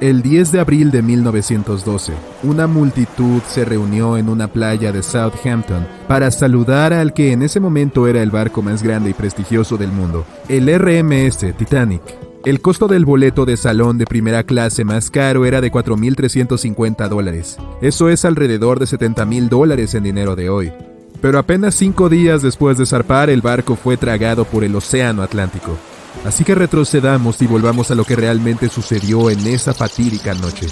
El 10 de abril de 1912, una multitud se reunió en una playa de Southampton para saludar al que en ese momento era el barco más grande y prestigioso del mundo, el RMS Titanic. El costo del boleto de salón de primera clase más caro era de $4,350. Eso es alrededor de $70,000 en dinero de hoy. Pero apenas 5 días después de zarpar, el barco fue tragado por el Océano Atlántico. Así que retrocedamos y volvamos a lo que realmente sucedió en esa fatídica noche.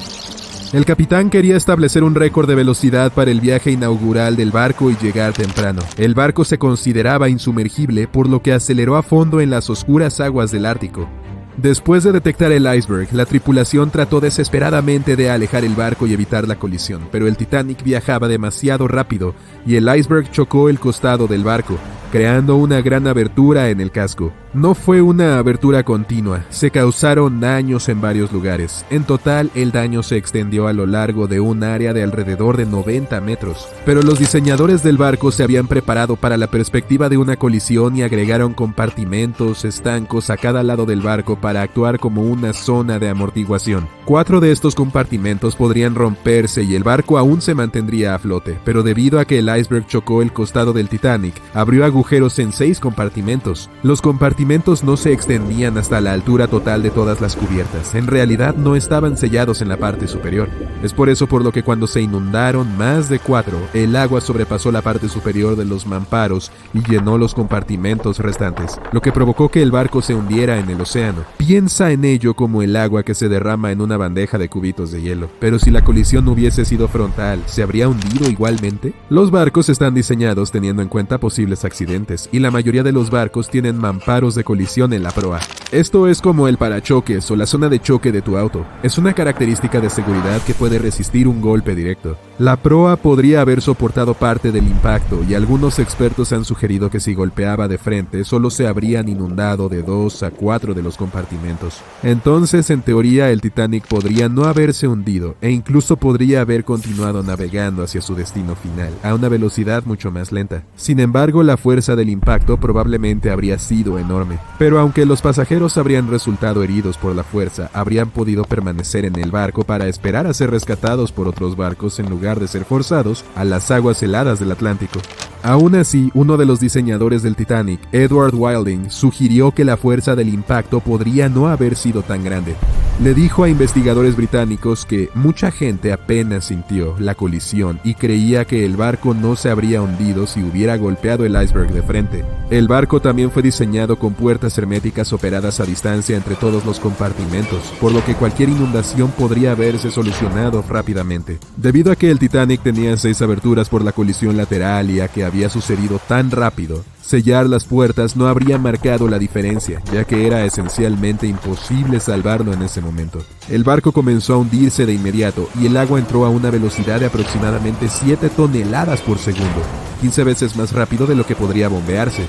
El capitán quería establecer un récord de velocidad para el viaje inaugural del barco y llegar temprano. El barco se consideraba insumergible, por lo que aceleró a fondo en las oscuras aguas del Ártico. Después de detectar el iceberg, la tripulación trató desesperadamente de alejar el barco y evitar la colisión, pero el Titanic viajaba demasiado rápido y el iceberg chocó el costado del barco, creando una gran abertura en el casco. No fue una abertura continua, se causaron daños en varios lugares. En total, el daño se extendió a lo largo de un área de alrededor de 90 metros. Pero los diseñadores del barco se habían preparado para la perspectiva de una colisión y agregaron compartimentos estancos a cada lado del barco para actuar como una zona de amortiguación. 4 de estos compartimentos podrían romperse y el barco aún se mantendría a flote, pero debido a que el iceberg chocó el costado del Titanic, abrió agujeros en 6 compartimentos. Los compartimentos no se extendían hasta la altura total de todas las cubiertas. En realidad no estaban sellados en la parte superior. Es por eso por lo que cuando se inundaron más de 4, el agua sobrepasó la parte superior de los mamparos y llenó los compartimentos restantes, lo que provocó que el barco se hundiera en el océano. Piensa en ello como el agua que se derrama en una bandeja de cubitos de hielo. Pero si la colisión hubiese sido frontal, ¿se habría hundido igualmente? Los barcos están diseñados teniendo en cuenta posibles accidentes, y la mayoría de los barcos tienen mamparos de colisión en la proa. Esto es como el parachoques o la zona de choque de tu auto. Es una característica de seguridad que puede resistir un golpe directo. La proa podría haber soportado parte del impacto y algunos expertos han sugerido que si golpeaba de frente solo se habrían inundado de 2 a 4 de los compartimentos. Entonces, en teoría, el Titanic podría no haberse hundido e incluso podría haber continuado navegando hacia su destino final, a una velocidad mucho más lenta. Sin embargo, la fuerza del impacto probablemente habría sido enorme. Pero aunque los pasajeros habrían resultado heridos por la fuerza, habrían podido permanecer en el barco para esperar a ser rescatados por otros barcos en lugar de ser forzados a las aguas heladas del Atlántico. Aún así, uno de los diseñadores del Titanic, Edward Wilding, sugirió que la fuerza del impacto podría no haber sido tan grande. Le dijo a investigadores británicos que mucha gente apenas sintió la colisión y creía que el barco no se habría hundido si hubiera golpeado el iceberg de frente. El barco también fue diseñado con puertas herméticas operadas a distancia entre todos los compartimentos, por lo que cualquier inundación podría haberse solucionado rápidamente. Debido a que el Titanic tenía 6 aberturas por la colisión lateral y a que había sucedido tan rápido, sellar las puertas no habría marcado la diferencia, ya que era esencialmente imposible salvarlo en ese momento. El barco comenzó a hundirse de inmediato y el agua entró a una velocidad de aproximadamente 7 toneladas por segundo, 15 veces más rápido de lo que podría bombearse.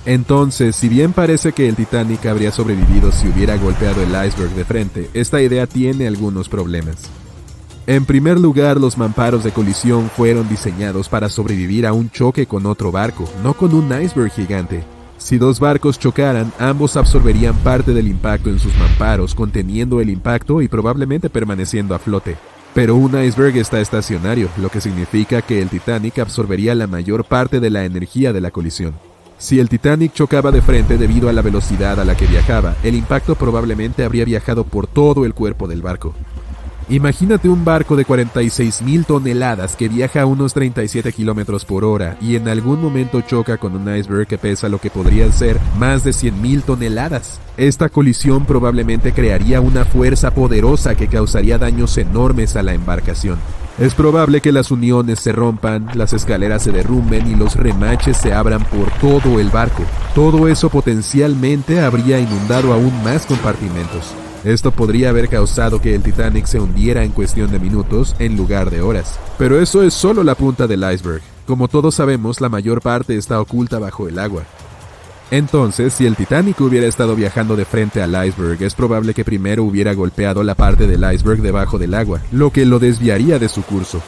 Entonces, si bien parece que el Titanic habría sobrevivido si hubiera golpeado el iceberg de frente, esta idea tiene algunos problemas. En primer lugar, los mamparos de colisión fueron diseñados para sobrevivir a un choque con otro barco, no con un iceberg gigante. Si 2 barcos chocaran, ambos absorberían parte del impacto en sus mamparos, conteniendo el impacto y probablemente permaneciendo a flote. Pero un iceberg está estacionario, lo que significa que el Titanic absorbería la mayor parte de la energía de la colisión. Si el Titanic chocaba de frente debido a la velocidad a la que viajaba, el impacto probablemente habría viajado por todo el cuerpo del barco. Imagínate un barco de 46,000 toneladas que viaja a unos 37 kilómetros por hora y en algún momento choca con un iceberg que pesa lo que podrían ser más de 100,000 toneladas. Esta colisión probablemente crearía una fuerza poderosa que causaría daños enormes a la embarcación. Es probable que las uniones se rompan, las escaleras se derrumben y los remaches se abran por todo el barco. Todo eso potencialmente habría inundado aún más compartimentos. Esto podría haber causado que el Titanic se hundiera en cuestión de minutos en lugar de horas. Pero eso es solo la punta del iceberg. Como todos sabemos, la mayor parte está oculta bajo el agua. Entonces, si el Titanic hubiera estado viajando de frente al iceberg, es probable que primero hubiera golpeado la parte del iceberg debajo del agua, lo que lo desviaría de su curso.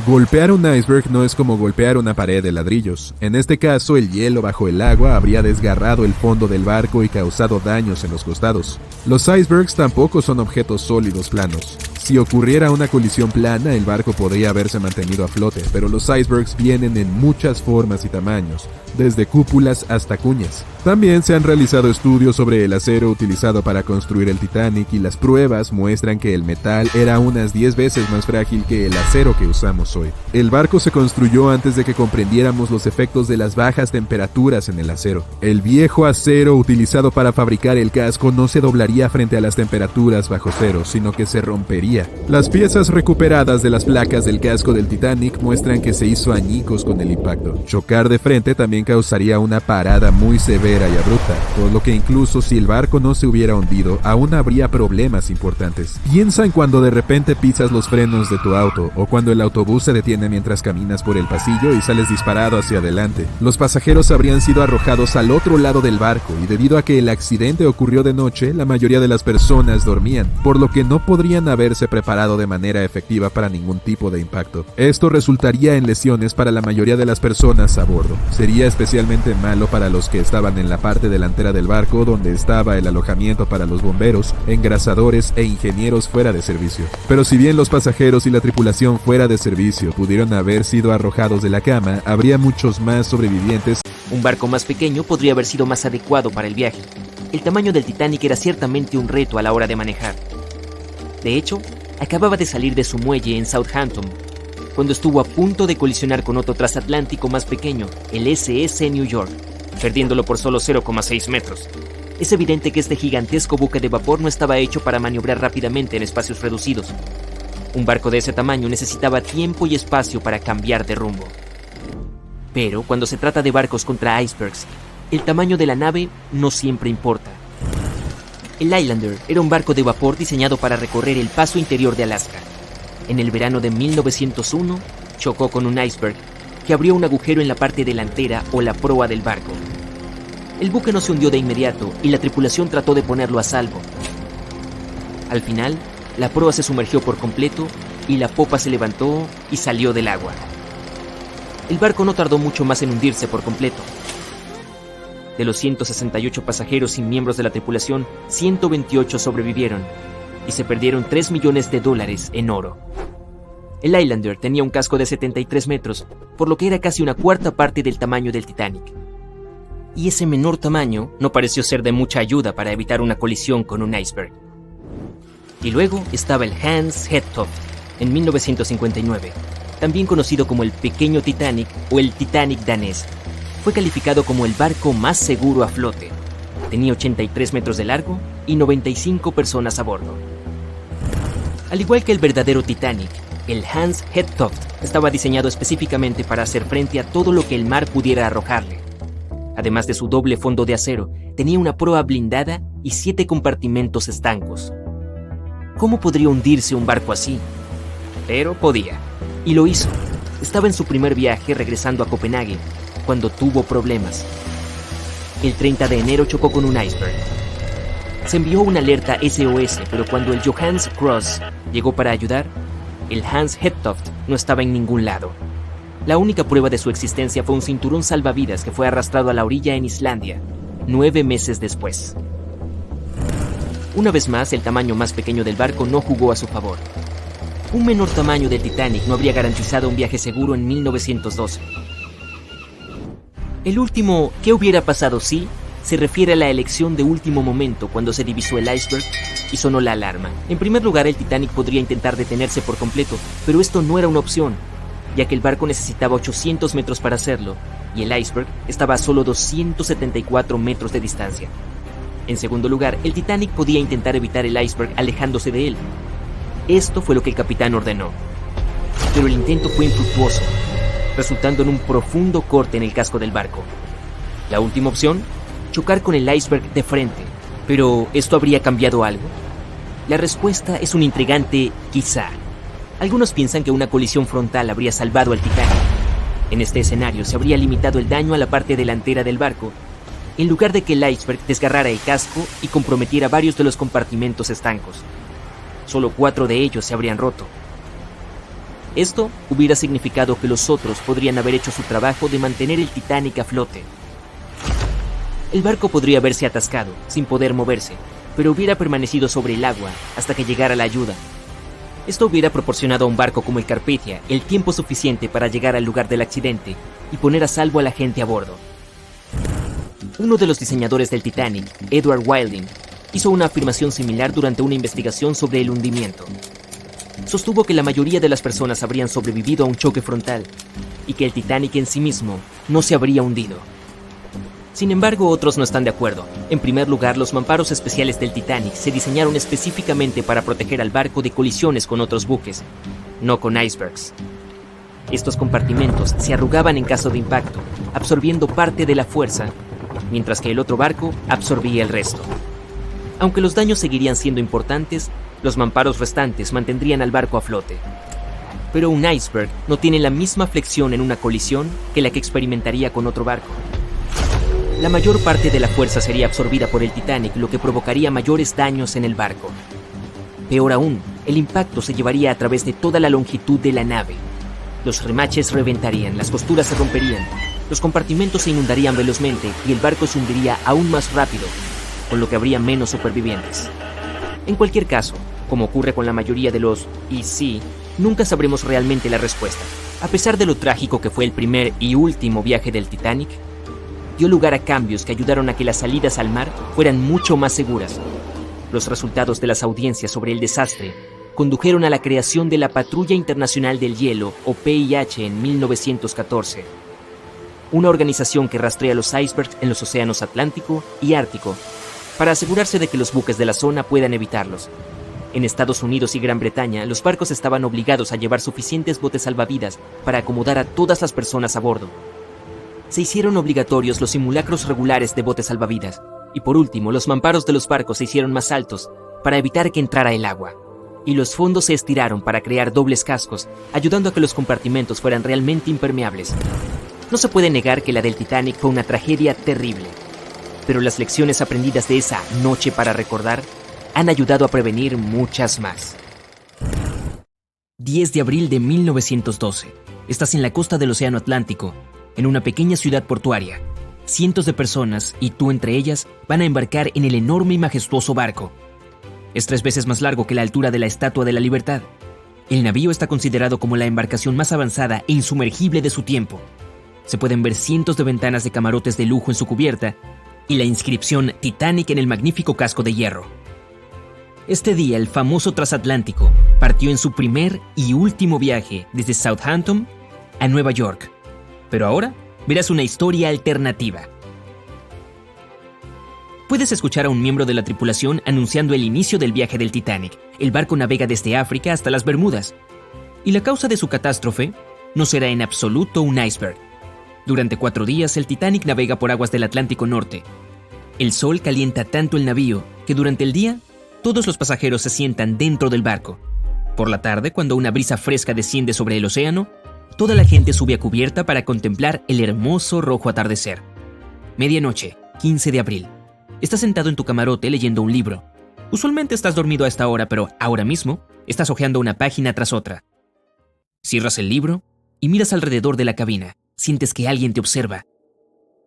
Golpear un iceberg no es como golpear una pared de ladrillos. En este caso, el hielo bajo el agua habría desgarrado el fondo del barco y causado daños en los costados. Los icebergs tampoco son objetos sólidos planos. Si ocurriera una colisión plana, el barco podría haberse mantenido a flote, pero los icebergs vienen en muchas formas y tamaños, desde cúpulas hasta cuñas. También se han realizado estudios sobre el acero utilizado para construir el Titanic y las pruebas muestran que el metal era unas 10 veces más frágil que el acero que usamos hoy. El barco se construyó antes de que comprendiéramos los efectos de las bajas temperaturas en el acero. El viejo acero utilizado para fabricar el casco no se doblaría frente a las temperaturas bajo cero, sino que se rompería. Las piezas recuperadas de las placas del casco del Titanic muestran que se hizo añicos con el impacto. Chocar de frente también causaría una parada muy severa y abrupta, por lo que incluso si el barco no se hubiera hundido, aún habría problemas importantes. Piensa en cuando de repente pisas los frenos de tu auto, o cuando el autobús se detiene mientras caminas por el pasillo y sales disparado hacia adelante. Los pasajeros habrían sido arrojados al otro lado del barco, y debido a que el accidente ocurrió de noche, la mayoría de las personas dormían, por lo que no podrían haberse preparado de manera efectiva para ningún tipo de impacto. Esto resultaría en lesiones para la mayoría de las personas a bordo. Sería especialmente malo para los que estaban en la parte delantera del barco donde estaba el alojamiento para los bomberos, engrasadores e ingenieros fuera de servicio. Pero si bien los pasajeros y la tripulación fuera de servicio pudieron haber sido arrojados de la cama, habría muchos más sobrevivientes. Un barco más pequeño podría haber sido más adecuado para el viaje. El tamaño del Titanic era ciertamente un reto a la hora de manejar. De hecho, acababa de salir de su muelle en Southampton, cuando estuvo a punto de colisionar con otro transatlántico más pequeño, el SS New York, perdiéndolo por solo 0,6 metros. Es evidente que este gigantesco buque de vapor no estaba hecho para maniobrar rápidamente en espacios reducidos. Un barco de ese tamaño necesitaba tiempo y espacio para cambiar de rumbo. Pero cuando se trata de barcos contra icebergs, el tamaño de la nave no siempre importa. El Islander era un barco de vapor diseñado para recorrer el paso interior de Alaska. En el verano de 1901, chocó con un iceberg que abrió un agujero en la parte delantera o la proa del barco. El buque no se hundió de inmediato y la tripulación trató de ponerlo a salvo. Al final, la proa se sumergió por completo y la popa se levantó y salió del agua. El barco no tardó mucho más en hundirse por completo. De los 168 pasajeros y miembros de la tripulación, 128 sobrevivieron y se perdieron $3 millones en oro. El Islander tenía un casco de 73 metros, por lo que era casi una cuarta parte del tamaño del Titanic. Y ese menor tamaño no pareció ser de mucha ayuda para evitar una colisión con un iceberg. Y luego estaba el Hans Hedtoft, en 1959, también conocido como el Pequeño Titanic o el Titanic danés. Fue calificado como el barco más seguro a flote. Tenía 83 metros de largo y 95 personas a bordo. Al igual que el verdadero Titanic, el Hans Hedtoft estaba diseñado específicamente para hacer frente a todo lo que el mar pudiera arrojarle. Además de su doble fondo de acero, tenía una proa blindada y 7 compartimentos estancos. ¿Cómo podría hundirse un barco así? Pero podía, y lo hizo. Estaba en su primer viaje regresando a Copenhague, cuando tuvo problemas. El 30 de enero chocó con un iceberg. Se envió una alerta SOS, pero cuando el Johannes Cross llegó para ayudar, el Hans Hedtoft no estaba en ningún lado. La única prueba de su existencia fue un cinturón salvavidas que fue arrastrado a la orilla en Islandia, 9 meses después. Una vez más, el tamaño más pequeño del barco no jugó a su favor. Un menor tamaño del Titanic no habría garantizado un viaje seguro en 1912. El último ¿qué hubiera pasado si? Se refiere a la elección de último momento cuando se divisó el iceberg y sonó la alarma. En primer lugar, el Titanic podría intentar detenerse por completo, pero esto no era una opción, ya que el barco necesitaba 800 metros para hacerlo, y el iceberg estaba a solo 274 metros de distancia. En segundo lugar, el Titanic podía intentar evitar el iceberg alejándose de él. Esto fue lo que el capitán ordenó. Pero el intento fue infructuoso, resultando en un profundo corte en el casco del barco. La última opción, chocar con el iceberg de frente. ¿Pero esto habría cambiado algo? La respuesta es un intrigante quizá. Algunos piensan que una colisión frontal habría salvado al Titanic. En este escenario se habría limitado el daño a la parte delantera del barco, en lugar de que el iceberg desgarrara el casco y comprometiera varios de los compartimentos estancos. Solo 4 de ellos se habrían roto. Esto hubiera significado que los otros podrían haber hecho su trabajo de mantener el Titanic a flote. El barco podría haberse atascado, sin poder moverse, pero hubiera permanecido sobre el agua hasta que llegara la ayuda. Esto hubiera proporcionado a un barco como el Carpathia el tiempo suficiente para llegar al lugar del accidente y poner a salvo a la gente a bordo. Uno de los diseñadores del Titanic, Edward Wilding, hizo una afirmación similar durante una investigación sobre el hundimiento. Sostuvo que la mayoría de las personas habrían sobrevivido a un choque frontal y que el Titanic en sí mismo no se habría hundido. Sin embargo, otros no están de acuerdo. En primer lugar, los mamparos especiales del Titanic se diseñaron específicamente para proteger al barco de colisiones con otros buques, no con icebergs. Estos compartimentos se arrugaban en caso de impacto, absorbiendo parte de la fuerza, mientras que el otro barco absorbía el resto. Aunque los daños seguirían siendo importantes, los mamparos restantes mantendrían al barco a flote. Pero un iceberg no tiene la misma flexión en una colisión que la que experimentaría con otro barco. La mayor parte de la fuerza sería absorbida por el Titanic, lo que provocaría mayores daños en el barco. Peor aún, el impacto se llevaría a través de toda la longitud de la nave. Los remaches reventarían, las costuras se romperían, los compartimentos se inundarían velozmente y el barco se hundiría aún más rápido, con lo que habría menos supervivientes. En cualquier caso, como ocurre con la mayoría de los "y sí", nunca sabremos realmente la respuesta. A pesar de lo trágico que fue el primer y último viaje del Titanic, dio lugar a cambios que ayudaron a que las salidas al mar fueran mucho más seguras. Los resultados de las audiencias sobre el desastre condujeron a la creación de la Patrulla Internacional del Hielo, o PIH, en 1914, una organización que rastrea los icebergs en los océanos Atlántico y Ártico, para asegurarse de que los buques de la zona puedan evitarlos. En Estados Unidos y Gran Bretaña, los barcos estaban obligados a llevar suficientes botes salvavidas para acomodar a todas las personas a bordo. Se hicieron obligatorios los simulacros regulares de botes salvavidas, y por último, los mamparos de los barcos se hicieron más altos para evitar que entrara el agua, y los fondos se estiraron para crear dobles cascos, ayudando a que los compartimentos fueran realmente impermeables. No se puede negar que la del Titanic fue una tragedia terrible, pero las lecciones aprendidas de esa noche para recordar han ayudado a prevenir muchas más. 10 de abril de 1912. Estás en la costa del Océano Atlántico, en una pequeña ciudad portuaria. Cientos de personas, y tú entre ellas, van a embarcar en el enorme y majestuoso barco. Es 3 veces más largo que la altura de la Estatua de la Libertad. El navío está considerado como la embarcación más avanzada e insumergible de su tiempo. Se pueden ver cientos de ventanas de camarotes de lujo en su cubierta y la inscripción Titanic en el magnífico casco de hierro. Este día, el famoso transatlántico partió en su primer y último viaje desde Southampton a Nueva York. Pero ahora verás una historia alternativa. Puedes escuchar a un miembro de la tripulación anunciando el inicio del viaje del Titanic. El barco navega desde África hasta las Bermudas. Y la causa de su catástrofe no será en absoluto un iceberg. Durante 4 días, el Titanic navega por aguas del Atlántico Norte. El sol calienta tanto el navío que durante el día, todos los pasajeros se sientan dentro del barco. Por la tarde, cuando una brisa fresca desciende sobre el océano, toda la gente sube a cubierta para contemplar el hermoso rojo atardecer. Medianoche, 15 de abril. Estás sentado en tu camarote leyendo un libro. Usualmente estás dormido a esta hora, pero ahora mismo estás hojeando una página tras otra. Cierras el libro y miras alrededor de la cabina. Sientes que alguien te observa.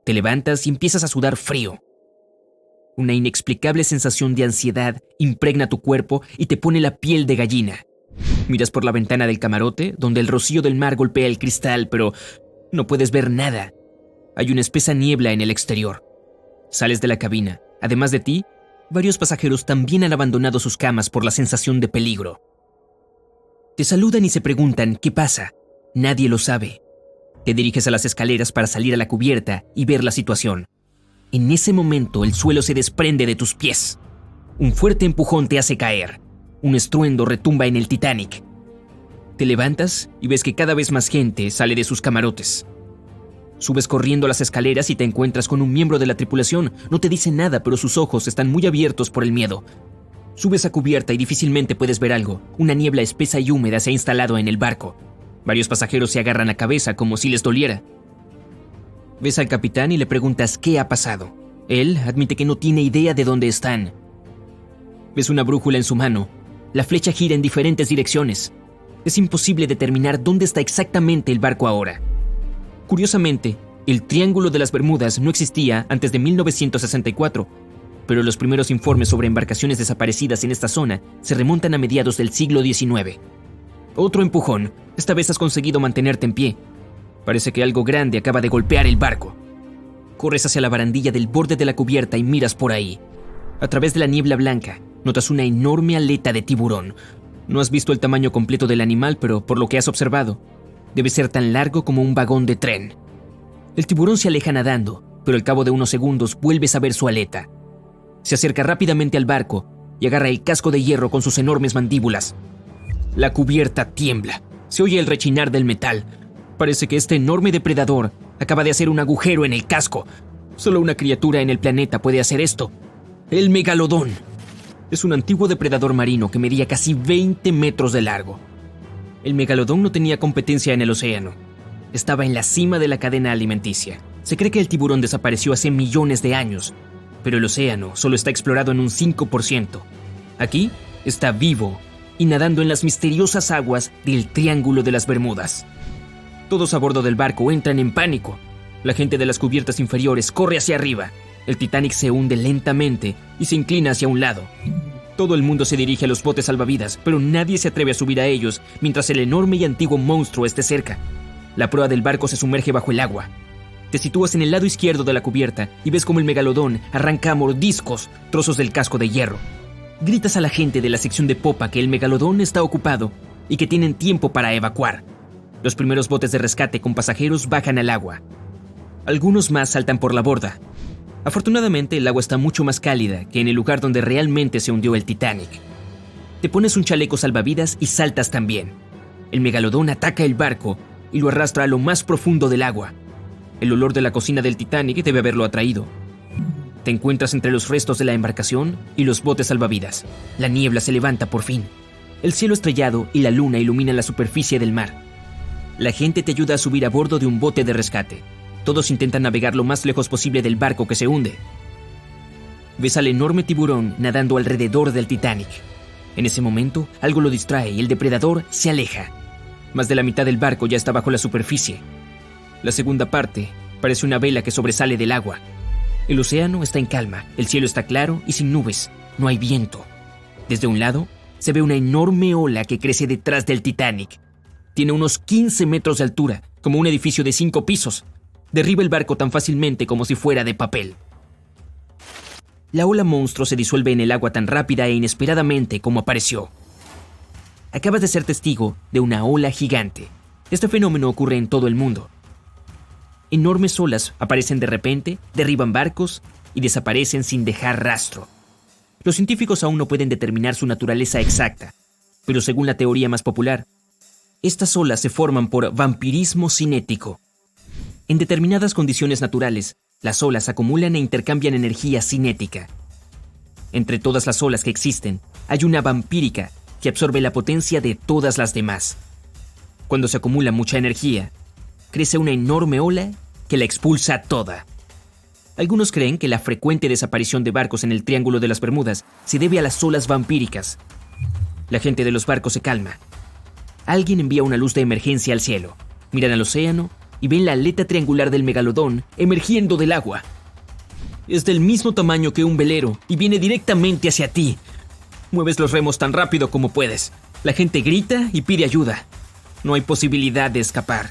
Te levantas y empiezas a sudar frío. Una inexplicable sensación de ansiedad impregna tu cuerpo y te pone la piel de gallina. Miras por la ventana del camarote, donde el rocío del mar golpea el cristal, pero no puedes ver nada. Hay una espesa niebla en el exterior. Sales de la cabina. Además de ti, varios pasajeros también han abandonado sus camas por la sensación de peligro. Te saludan y se preguntan ¿qué pasa? Nadie lo sabe. Te diriges a las escaleras para salir a la cubierta y ver la situación. En ese momento, el suelo se desprende de tus pies. Un fuerte empujón te hace caer. Un estruendo retumba en el Titanic. Te levantas y ves que cada vez más gente sale de sus camarotes. Subes corriendo las escaleras y te encuentras con un miembro de la tripulación. No te dice nada, pero sus ojos están muy abiertos por el miedo. Subes a cubierta y difícilmente puedes ver algo. Una niebla espesa y húmeda se ha instalado en el barco. Varios pasajeros se agarran la cabeza como si les doliera. Ves al capitán y le preguntas qué ha pasado. Él admite que no tiene idea de dónde están. Ves una brújula en su mano. La flecha gira en diferentes direcciones. Es imposible determinar dónde está exactamente el barco ahora. Curiosamente, el Triángulo de las Bermudas no existía antes de 1964, pero los primeros informes sobre embarcaciones desaparecidas en esta zona se remontan a mediados del siglo XIX. Otro empujón. Esta vez has conseguido mantenerte en pie. Parece que algo grande acaba de golpear el barco. Corres hacia la barandilla del borde de la cubierta y miras por ahí. A través de la niebla blanca, notas una enorme aleta de tiburón. No has visto el tamaño completo del animal, pero por lo que has observado, debe ser tan largo como un vagón de tren. El tiburón se aleja nadando, pero al cabo de unos segundos vuelves a ver su aleta. Se acerca rápidamente al barco y agarra el casco de hierro con sus enormes mandíbulas. La cubierta tiembla. Se oye el rechinar del metal. Parece que este enorme depredador acaba de hacer un agujero en el casco. Solo una criatura en el planeta puede hacer esto. El megalodón. Es un antiguo depredador marino que medía casi 20 metros de largo. El megalodón no tenía competencia en el océano. Estaba en la cima de la cadena alimenticia. Se cree que el tiburón desapareció hace millones de años, pero el océano solo está explorado en un 5%. Aquí está vivo y nadando en las misteriosas aguas del Triángulo de las Bermudas. Todos a bordo del barco entran en pánico. La gente de las cubiertas inferiores corre hacia arriba. El Titanic se hunde lentamente y se inclina hacia un lado. Todo el mundo se dirige a los botes salvavidas, pero nadie se atreve a subir a ellos mientras el enorme y antiguo monstruo esté cerca. La proa del barco se sumerge bajo el agua. Te sitúas en el lado izquierdo de la cubierta y ves cómo el megalodón arranca a mordiscos trozos del casco de hierro. Gritas a la gente de la sección de popa que el megalodón está ocupado y que tienen tiempo para evacuar. Los primeros botes de rescate con pasajeros bajan al agua. Algunos más saltan por la borda. Afortunadamente, el agua está mucho más cálida que en el lugar donde realmente se hundió el Titanic. Te pones un chaleco salvavidas y saltas también. El megalodón ataca el barco y lo arrastra a lo más profundo del agua. El olor de la cocina del Titanic debe haberlo atraído. Te encuentras entre los restos de la embarcación y los botes salvavidas. La niebla se levanta por fin. El cielo estrellado y la luna iluminan la superficie del mar. La gente te ayuda a subir a bordo de un bote de rescate. Todos intentan navegar lo más lejos posible del barco que se hunde. Ves al enorme tiburón nadando alrededor del Titanic. En ese momento, algo lo distrae y el depredador se aleja. Más de la mitad del barco ya está bajo la superficie. La segunda parte parece una vela que sobresale del agua. El océano está en calma, el cielo está claro y sin nubes. No hay viento. Desde un lado, se ve una enorme ola que crece detrás del Titanic. Tiene unos 15 metros de altura, como un edificio de 5 pisos. Derriba el barco tan fácilmente como si fuera de papel. La ola monstruo se disuelve en el agua tan rápida e inesperadamente como apareció. Acabas de ser testigo de una ola gigante. Este fenómeno ocurre en todo el mundo. Enormes olas aparecen de repente, derriban barcos y desaparecen sin dejar rastro. Los científicos aún no pueden determinar su naturaleza exacta, pero según la teoría más popular, estas olas se forman por vampirismo cinético. En determinadas condiciones naturales, las olas acumulan e intercambian energía cinética. Entre todas las olas que existen, hay una vampírica que absorbe la potencia de todas las demás. Cuando se acumula mucha energía, crece una enorme ola que la expulsa toda. Algunos creen que la frecuente desaparición de barcos en el Triángulo de las Bermudas se debe a las olas vampíricas. La gente de los barcos se calma. Alguien envía una luz de emergencia al cielo. Miran al océano y ven la aleta triangular del megalodón emergiendo del agua. Es del mismo tamaño que un velero y viene directamente hacia ti. Mueves los remos tan rápido como puedes. La gente grita y pide ayuda. No hay posibilidad de escapar.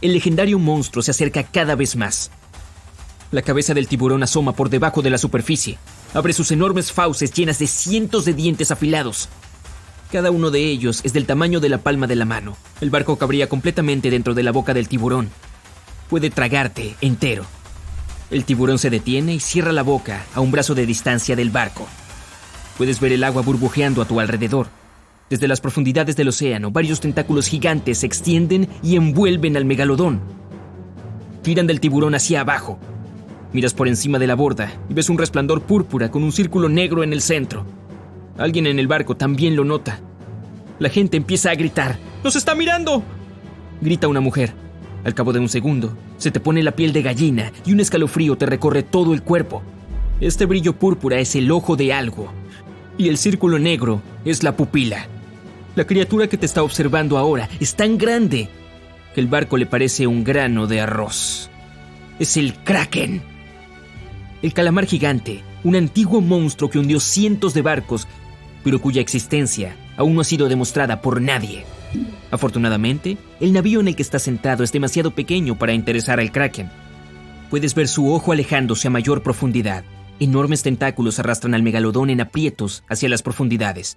El legendario monstruo se acerca cada vez más. La cabeza del tiburón asoma por debajo de la superficie. Abre sus enormes fauces llenas de cientos de dientes afilados. Cada uno de ellos es del tamaño de la palma de la mano. El barco cabría completamente dentro de la boca del tiburón. Puede tragarte entero. El tiburón se detiene y cierra la boca a un brazo de distancia del barco. Puedes ver el agua burbujeando a tu alrededor. Desde las profundidades del océano, varios tentáculos gigantes se extienden y envuelven al megalodón. Tiran del tiburón hacia abajo. Miras por encima de la borda y ves un resplandor púrpura con un círculo negro en el centro. Alguien en el barco también lo nota. La gente empieza a gritar. ¡Nos está mirando!, grita una mujer. Al cabo de un segundo, se te pone la piel de gallina y un escalofrío te recorre todo el cuerpo. Este brillo púrpura es el ojo de algo, y el círculo negro es la pupila. La criatura que te está observando ahora es tan grande que el barco le parece un grano de arroz. Es el Kraken. El calamar gigante, un antiguo monstruo que hundió cientos de barcos, pero cuya existencia aún no ha sido demostrada por nadie. Afortunadamente, el navío en el que está sentado es demasiado pequeño para interesar al Kraken. Puedes ver su ojo alejándose a mayor profundidad. Enormes tentáculos arrastran al megalodón en aprietos hacia las profundidades.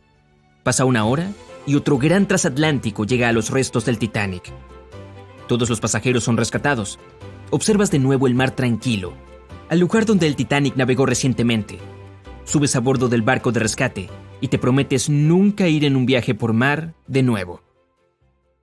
Pasa una hora y otro gran transatlántico llega a los restos del Titanic. Todos los pasajeros son rescatados. Observas de nuevo el mar tranquilo, al lugar donde el Titanic navegó recientemente. Subes a bordo del barco de rescate y te prometes nunca ir en un viaje por mar de nuevo.